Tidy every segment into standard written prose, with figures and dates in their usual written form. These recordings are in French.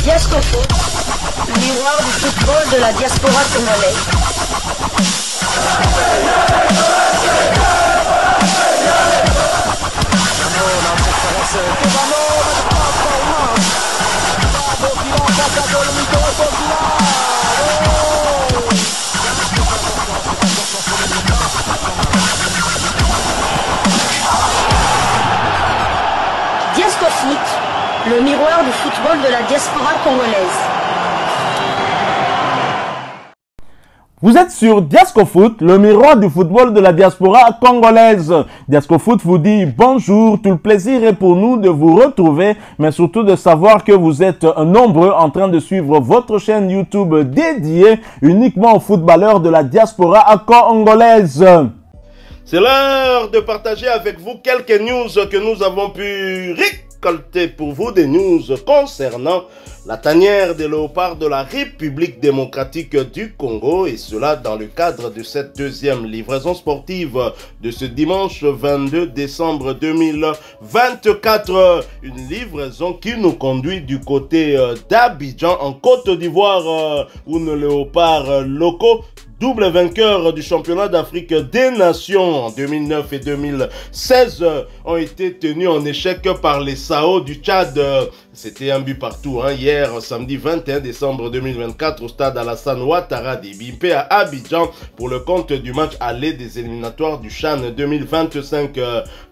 Diascofoot, le miroir du football de la diaspora congolaise. Diascofoot, le miroir du football de la diaspora congolaise. Vous êtes sur Diascofoot, le miroir du football de la diaspora congolaise. Diascofoot vous dit bonjour, tout le plaisir est pour nous de vous retrouver, mais surtout de savoir que vous êtes nombreux en train de suivre votre chaîne YouTube dédiée uniquement aux footballeurs de la diaspora congolaise. C'est l'heure de partager avec vous quelques news que nous avons pu récolter pour vous, des news concernant la tanière des léopards de la République démocratique du Congo, et cela dans le cadre de cette deuxième livraison sportive de ce dimanche 22 décembre 2024. Une livraison qui nous conduit du côté d'Abidjan en Côte d'Ivoire, où nos léopards locaux, double vainqueur du championnat d'Afrique des Nations en 2009 et 2016, ont été tenus en échec par les Sao du Tchad. C'était un but partout hier, samedi 21 décembre 2024, au stade Alassane Ouattara d'Ibimpe à Abidjan, pour le compte du match aller des éliminatoires du CHAN 2025.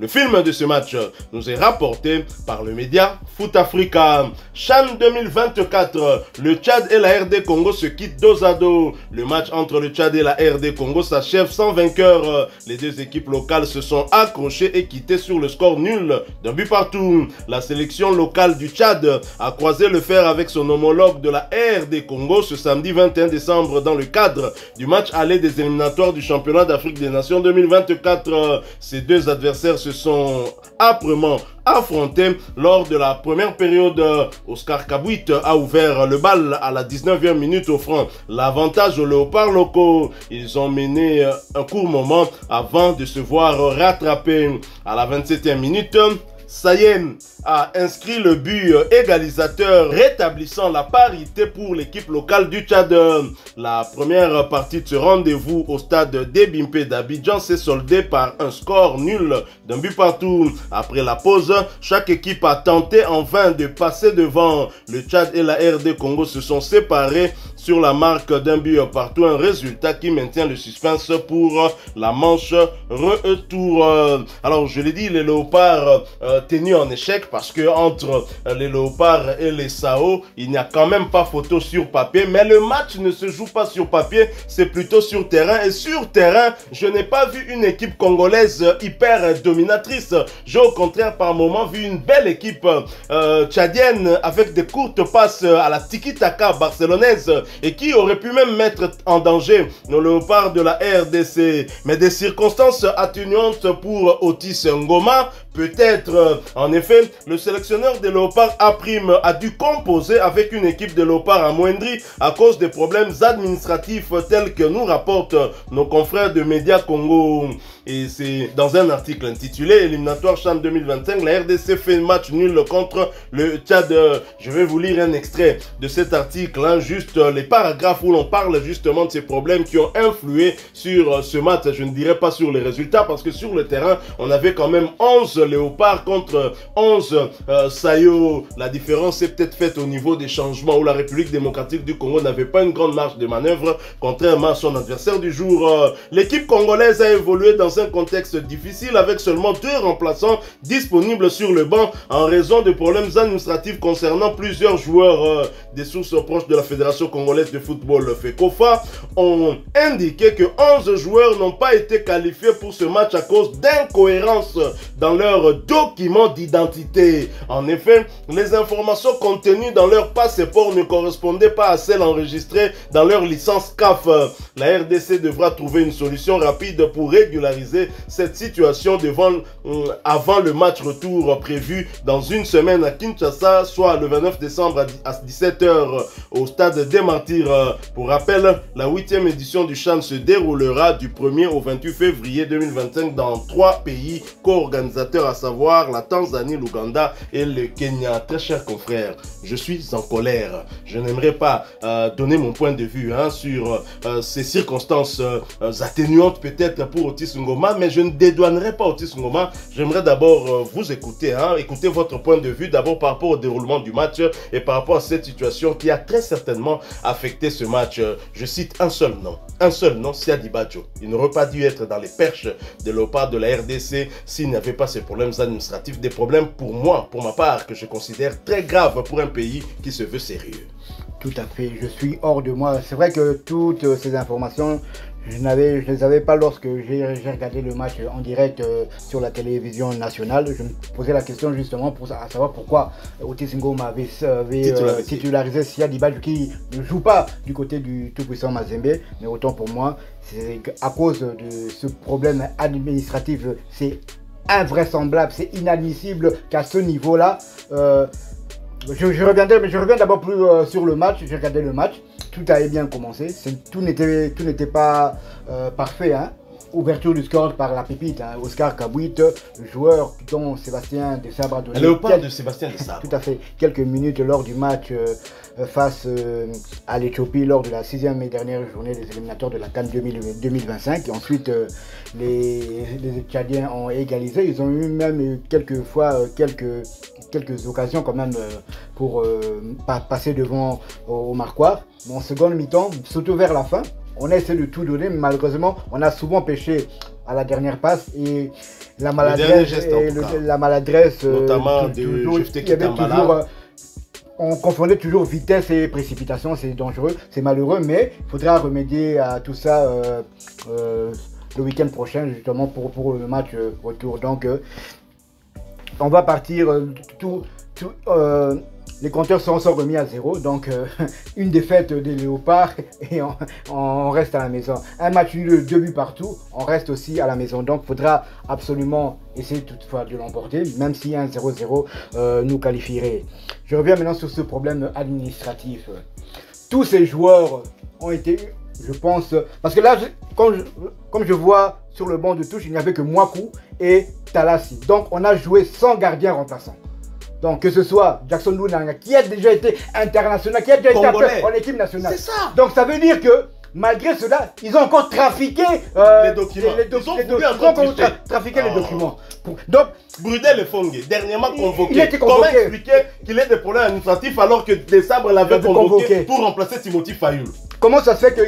Le film de ce match nous est rapporté par le média Foot Africa. CHAN 2024, le Tchad et la RD Congo se quittent dos à dos. Le match entre le Tchad et la RD Congo s'achève sans vainqueur. Les deux équipes locales se sont accrochées et quittées sur le score nul d'un but partout. La sélection locale du Tchad a croisé le fer avec son homologue de la RD Congo ce samedi 21 décembre dans le cadre du match aller des éliminatoires du championnat d'Afrique des Nations 2024. Ces deux adversaires se sont âprement affrontés lors de la première période. Oscar Kabouit a ouvert le bal à la 19e minute, offrant l'avantage aux léopards locaux. Ils ont mené un court moment avant de se voir rattraper. À la 27e minute, Sayem a inscrit le but égalisateur, rétablissant la parité pour l'équipe locale du Tchad. La première partie de ce rendez-vous au stade d'Ebimpe d'Abidjan s'est soldée par un score nul d'un but partout. Après la pause, chaque équipe a tenté en vain de passer devant. Le Tchad et la RD Congo se sont séparés sur la marque d'un but partout, un résultat qui maintient le suspense pour la manche retour. Alors je l'ai dit, les léopards tenus en échec, parce que entre les léopards et les Sao, il n'y a quand même pas photo sur papier, mais le match ne se joue pas sur papier, c'est plutôt sur terrain. Et sur terrain, je n'ai pas vu une équipe congolaise hyper dominatrice. J'ai au contraire par moment vu une belle équipe tchadienne avec des courtes passes à la tiki-taka barcelonaise, et qui aurait pu même mettre en danger nos léopards de la RDC. Mais des circonstances atténuantes pour Otis Ngoma, peut-être. En effet, le sélectionneur des léopards a dû composer avec une équipe de léopards amoindrie à cause des problèmes administratifs tels que nous rapportent nos confrères de Média Congo. Et c'est dans un article intitulé Éliminatoire CHAN 2025, la RDC fait match nul contre le Tchad. Je vais vous lire un extrait de cet article, juste les paragraphes où l'on parle justement de ces problèmes qui ont influé sur ce match. Je ne dirais pas sur les résultats, parce que sur le terrain, on avait quand même 11 léopards contre 11 Sayo. La différence est peut-être faite au niveau des changements, où la République démocratique du Congo n'avait pas une grande marge de manœuvre, contrairement à son adversaire du jour. L'équipe congolaise a évolué dans un contexte difficile, avec seulement 2 remplaçants disponibles sur le banc en raison de problèmes administratifs concernant plusieurs joueurs. Des sources proches de la Fédération congolaise de football, FECOFA, ont indiqué que 11 joueurs n'ont pas été qualifiés pour ce match à cause d'incohérences dans leurs documents d'identité. En effet, les informations contenues dans leur passeport ne correspondaient pas à celles enregistrées dans leur licence CAF. La RDC devra trouver une solution rapide pour régulariser cette situation avant le match retour prévu dans une semaine à Kinshasa, soit le 29 décembre à 17h au stade des Martyrs. Pour rappel, la 8e édition du CHAN se déroulera du 1er au 28 février 2025 dans 3 pays co-organisateurs à savoir la Tanzanie, l'Ouganda et le Kenya. Très chers confrères, je suis en colère. Je n'aimerais pas donner mon point de vue sur ces circonstances atténuantes peut-être pour Otis Ngoma, mais je ne dédouanerai pas Otis Ngoma. J'aimerais d'abord vous écouter, écouter votre point de vue d'abord par rapport au déroulement du match et par rapport à cette situation qui a très certainement affecté ce match. Je cite un seul nom, Siadi Badjo. Il n'aurait pas dû être dans les perches de Léopard de la RDC s'il n'y avait pas ces problèmes administratifs, des problèmes pour moi, pour ma part, que je considère très graves pour un pays qui se veut sérieux. Tout à fait, je suis hors de moi. C'est vrai que toutes ces informations, je ne les avais pas lorsque j'ai regardé le match en direct sur la télévision nationale. Je me posais la question justement pour savoir pourquoi Otis Ngoma avait titularisé Siadi Badjo qui ne joue pas du côté du tout-puissant Mazembe. Mais autant pour moi, c'est à cause de ce problème administratif, c'est invraisemblable, c'est inadmissible qu'à ce niveau-là... Je reviens d'abord plus sur le match. J'ai regardé le match, tout avait bien commencé, tout n'était pas parfait. Ouverture du score par la pépite, Oscar Kabouit, joueur dont Sébastien Desabre a donné. Léopard de Sébastien Desabre. Tout à fait, quelques minutes lors du match face à l'Éthiopie lors de la 6e et dernière journée des éliminatoires de la CAN 2025. Et ensuite, les Tchadiens ont égalisé. Ils ont eu même quelques occasions quand même pour passer devant au marquoir. Mais en seconde mi-temps, surtout vers la fin, on a essayé de tout donner, mais malheureusement, on a souvent pêché à la dernière passe et la maladresse, notamment de Jephté Kitambala. On confondait toujours vitesse et précipitation, c'est dangereux, c'est malheureux, mais il faudra remédier à tout ça le week-end prochain, justement pour le match retour. Donc, on va partir les compteurs sont remis à zéro, donc une défaite des Léopards et on reste à la maison. Un match nul, 2 buts partout, on reste aussi à la maison. Donc il faudra absolument essayer toutefois de l'emporter, même si un 0-0 nous qualifierait. Je reviens maintenant sur ce problème administratif. Tous ces joueurs ont été, je pense, parce que là, comme je vois sur le banc de touche, il n'y avait que Mwaku et Talassi. Donc on a joué sans gardien remplaçant. Donc que ce soit Jackson Lunanga qui a déjà été international, qui a déjà été appelé en équipe nationale. C'est ça. Donc ça veut dire que malgré cela, ils ont encore trafiqué les documents. trafiqué les documents. Donc Brudel et Fongue, dernièrement convoqué. Il était Comment convoqué. expliquer qu'il ait des problèmes administratifs alors que Desabre l'avait convoqué pour remplacer Timothy Fayoul? Comment ça se fait que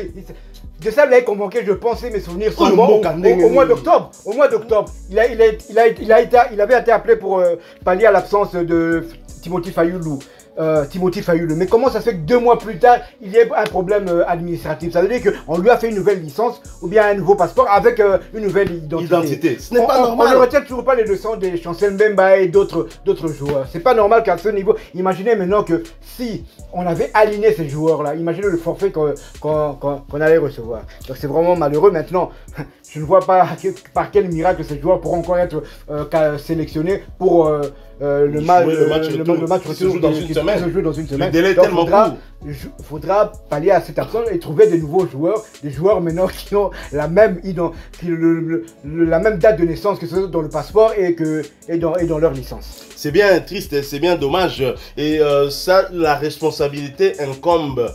Desabre l'avait convoqué, je pensais mes souvenirs sont bons, au mois d'octobre. Au mois d'octobre, il avait été appelé pour pallier à l'absence de Timothy Fayoulou. Mais comment ça se fait que 2 mois plus tard, il y ait un problème administratif? Ça veut dire qu'on lui a fait une nouvelle licence ou bien un nouveau passeport avec une nouvelle identité. Ce n'est pas normal. On ne retient toujours pas les leçons des Chancel Mbemba et d'autres joueurs. C'est pas normal qu'à ce niveau, imaginez maintenant que si on avait aligné ces joueurs-là, imaginez le forfait qu'on allait recevoir. Donc c'est vraiment malheureux. Maintenant, je ne vois pas par quel miracle ces joueurs pourront encore être sélectionnés pour le match retour se joue dans une semaine. Le délai est tellement court. Il faudra pallier à cette absence et trouver des nouveaux joueurs, des joueurs maintenant qui ont la même date de naissance que ceux dans le passeport et dans leur licence. C'est bien triste, c'est bien dommage. Et ça, la responsabilité incombe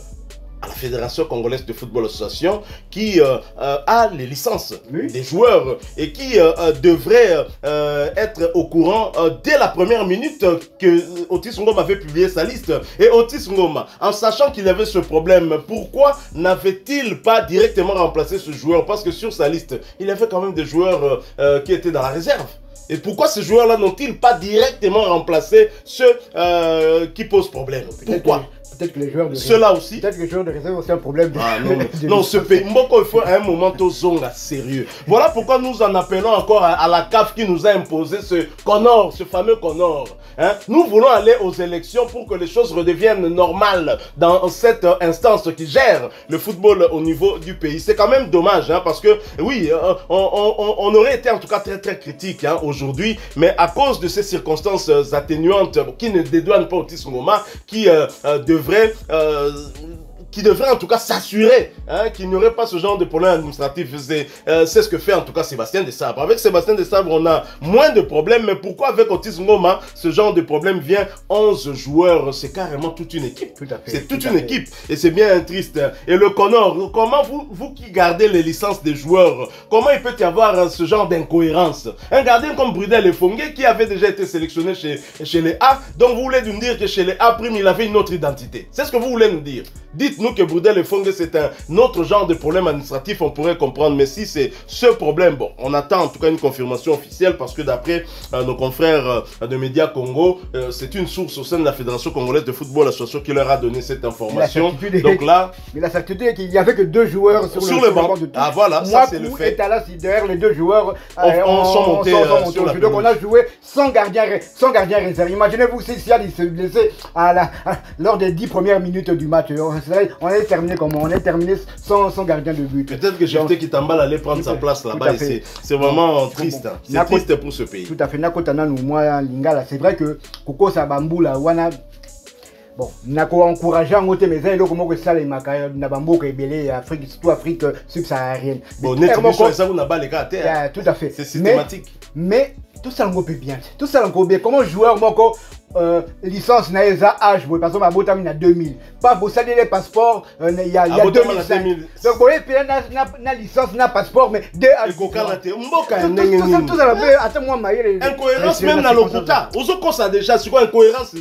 à la Fédération Congolaise de Football Association qui a les licences des joueurs et qui devrait être au courant dès la première minute que Otis Ngoma avait publié sa liste. Et Otis Ngoma, en sachant qu'il avait ce problème, pourquoi n'avait-il pas directement remplacé ce joueur? Parce que sur sa liste, il y avait quand même des joueurs qui étaient dans la réserve. Et pourquoi ces joueurs-là n'ont-ils pas directement remplacé ceux qui posent problème? Pourquoi? Peut-être que les joueurs de ceux-là aussi. Peut-être que les joueurs de réserve ont aussi un problème. Non, ce pays, il faut à un moment à sérieux. Voilà pourquoi nous en appelons encore à la CAF qui nous a imposé ce Connor, ce fameux Connor. Nous voulons aller aux élections pour que les choses redeviennent normales dans cette instance qui gère le football au niveau du pays. C'est quand même dommage parce que oui, on aurait été en tout cas très très critique aujourd'hui, mais à cause de ces circonstances atténuantes qui ne dédouanent pas Otis Ngoma, qui devrait qui devrait en tout cas s'assurer qu'il n'y aurait pas ce genre de problème administratif. C'est ce que fait en tout cas Sébastien Desabre. Avec Sébastien Desabre, on a moins de problèmes, mais pourquoi avec Otis Ngoma, ce genre de problème vient 11 joueurs? C'est carrément toute une équipe. C'est toute une équipe. Et c'est bien triste. Et le Connor, comment vous qui gardez les licences des joueurs, comment il peut y avoir ce genre d'incohérence? Un gardien comme Brudel Efongue qui avait déjà été sélectionné chez les A, donc vous voulez nous dire que chez les A prime il avait une autre identité. C'est ce que vous voulez nous dire. Dites-nous que Brudel Efongue c'est un autre genre de problème administratif, on pourrait comprendre, mais si c'est ce problème, bon, on attend en tout cas une confirmation officielle parce que d'après nos confrères de Média Congo, c'est une source au sein de la Fédération Congolaise de Football Association qui leur a donné cette information. Donc là, mais la certitude est qu'il n'y avait que 2 joueurs sur le banc de tout. Ah voilà, ça c'est le fait. Et Talas Sider, les 2 joueurs sont montés sur la donc on a joué sans gardien réserve. Imaginez-vous si Siad se blessait lors des 10 premières minutes du match. On est terminé comment? On est terminé sans gardien de but. Peut-être que Jefté Kitambal allait prendre sa place là-bas. C'est vraiment triste. C'est triste pour ce pays. Tout à fait. Nakotana nous moi Lingala. C'est vrai que Koko Sabamboula wana. Bon, nako encourager en côté mais ça il comment que ça les maka na bamboka ebelé Afrique surtout Afrique subsaharienne. Bon, nettement ça vous n'a pas les gars. Tout à fait. C'est systématique. Mais tout ça on peut bien. Tout ça on bien. Comment joueur moko licence naeza âge par exemple à Botam na 2000. Pas bosser les passeports il y a 2005. Donc vous voyez na licence na passeport mais deux âges. Tout ça attends moi maïre. Incohérence même dans l'Okuta. Ozo ça déjà c'est quoi incohérence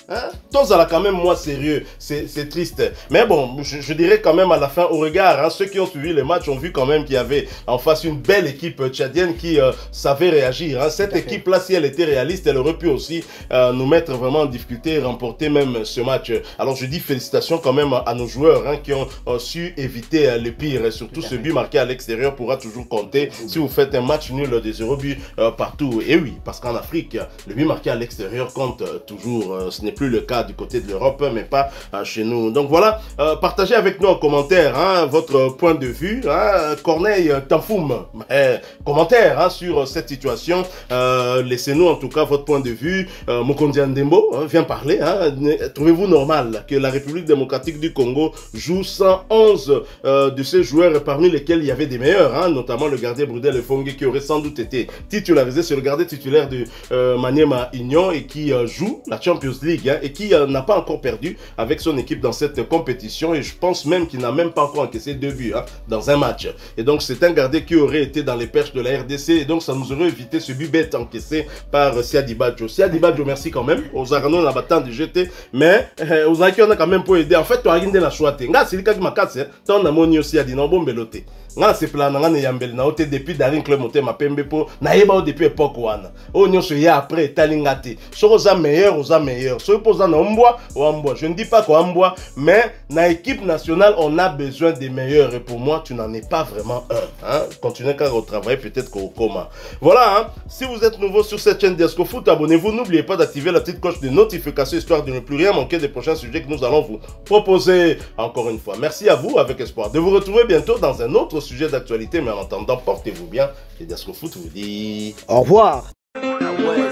hein? Tous à la quand même moi sérieux, c'est triste. Mais bon, je dirais quand même à la fin au regard, hein, ceux qui ont suivi les matchs ont vu quand même qu'il y avait en face une belle équipe tchadienne qui savait réagir. Hein. Cette équipe-là, si elle était réaliste, elle aurait pu aussi nous mettre vraiment en difficulté et remporter même ce match. Alors je dis félicitations quand même à nos joueurs hein, qui ont su éviter le pire. Et surtout ce but marqué à l'extérieur pourra toujours compter si vous faites un match nul des 0 buts partout. Et oui, parce qu'en Afrique, le but marqué à l'extérieur compte toujours. Ce n'est plus le cas du côté de l'Europe, mais pas chez nous. Donc voilà, partagez avec nous en commentaire hein, votre point de vue. Hein, Corneille Tanfoum, commentaire hein, sur cette situation. Laissez-nous en tout cas votre point de vue. Mokondi Ndembo vient parler. Hein, trouvez-vous normal que la République démocratique du Congo joue 111 de ces joueurs parmi lesquels il y avait des meilleurs, hein, notamment le gardien Brudel Efongue qui aurait sans doute été titularisé sur le gardien titulaire de Maniema Union et qui joue la Champions League. Hein, et qui n'a pas encore perdu avec son équipe dans cette compétition et je pense même qu'il n'a même pas encore encaissé 2 buts hein, dans un match. Et donc c'est un gardien qui aurait été dans les perches de la RDC et donc ça nous aurait évité ce but bête encaissé par Siadi Badjo. Siadi Badjo, merci quand même. Aux Arano, on a battu de jeter, mais aux Aki, on a quand même pour aider. En fait, tu as regardé la choix. Nga, c'est le cas qui m'a cassé. Tu as moni aussi à dire non bon beloté. Nga, c'est plan, nga ne yambel na ote depuis Darin Club monté ma pembe po na yeba depuis époque wana. Oh nyo se ya après talingate. So oza meilleur, so posa na omboa, je ne dis pas qu'on boit, mais dans l'équipe nationale, on a besoin des meilleurs. Et pour moi, tu n'en es pas vraiment un. Hein? Continuez qu'à retravailler, peut-être qu'au coma. Voilà, hein? Si vous êtes nouveau sur cette chaîne Diasco Foot, abonnez-vous. N'oubliez pas d'activer la petite cloche de notification, histoire de ne plus rien manquer des prochains sujets que nous allons vous proposer. Encore une fois, merci à vous, avec espoir de vous retrouver bientôt dans un autre sujet d'actualité. Mais en attendant, portez-vous bien. Et Diasco Foot vous dit au revoir. Ouais.